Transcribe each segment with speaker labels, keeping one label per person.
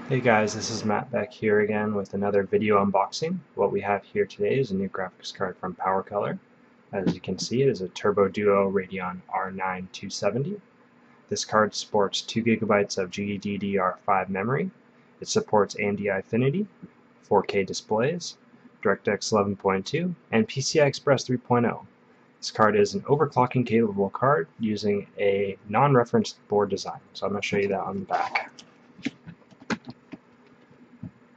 Speaker 1: Hey guys, this is Matt back here again with another video unboxing. What we have here today is a new graphics card from PowerColor. As you can see, it is a Turbo Duo Radeon R9 270. This card supports 2 GB of GDDR5 memory. It supports AMD Infinity, 4K displays, DirectX 11.2, and PCI Express 3.0. This card is an overclocking capable card using a non-referenced board design. So I'm going to show you that on the back.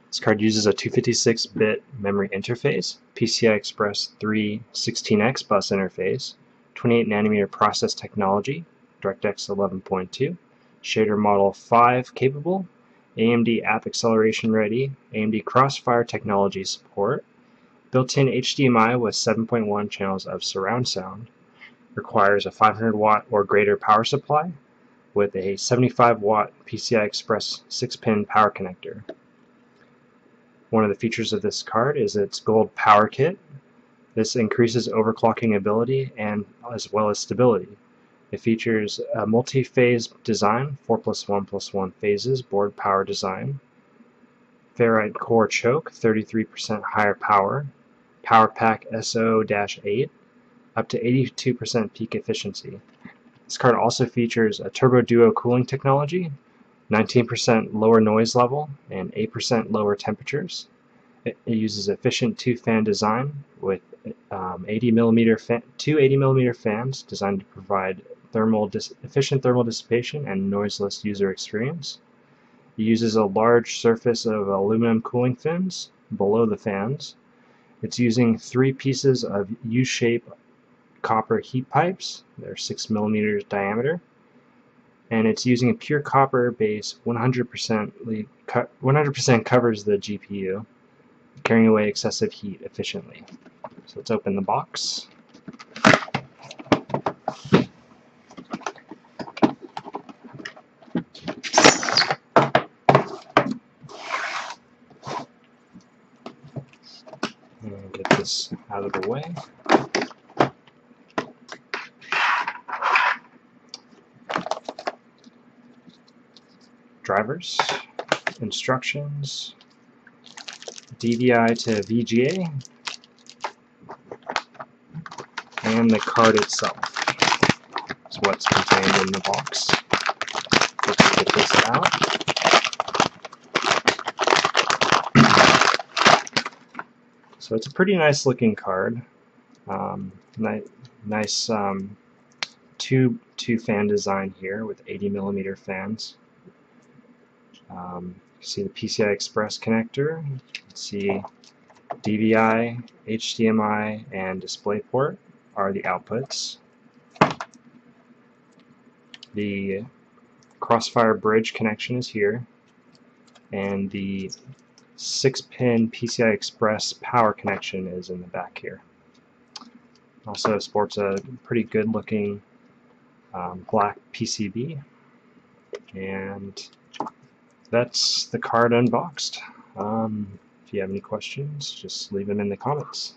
Speaker 1: This card uses a 256-bit memory interface, PCI Express 3 16X bus interface, 28nm process technology, DirectX 11.2, shader model 5 capable, AMD app acceleration ready, AMD Crossfire technology support, built-in HDMI with 7.1 channels of surround sound, requires a 500 watt or greater power supply with a 75 watt PCI Express 6-pin power connector. One of the features of this card is its gold power kit. This increases overclocking ability and as well as stability. It features a multi-phase design, 4+1+1 phases, board power design, ferrite core choke, 33% higher power, power pack SO-8, up to 82% peak efficiency. This card also features a Turbo Duo cooling technology, 19% lower noise level, and 8% lower temperatures. It uses efficient two-fan design with 2 80mm fans designed to provide efficient thermal dissipation and noiseless user experience. It uses a large surface of aluminum cooling fins below the fans. It's using 3 pieces of U-shaped copper heat pipes. They're 6mm diameter. And it's using a pure copper base. 100% covers the GPU, carrying away excessive heat efficiently. So let's open the box. And get this out of the way. Drivers, instructions, DVI to VGA, and the card itself is what's contained in the box. Let's get this out. So it's a pretty nice looking card. Nice two-fan design here with 80mm fans. You see the PCI Express connector, you can see DVI, HDMI, and DisplayPort are the outputs. The Crossfire bridge connection is here, and the 6-pin PCI Express power connection is in the back here. Also sports a pretty good looking black PCB, and that's the card unboxed. If you have any questions, just leave them in the comments.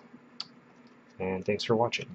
Speaker 1: And thanks for watching.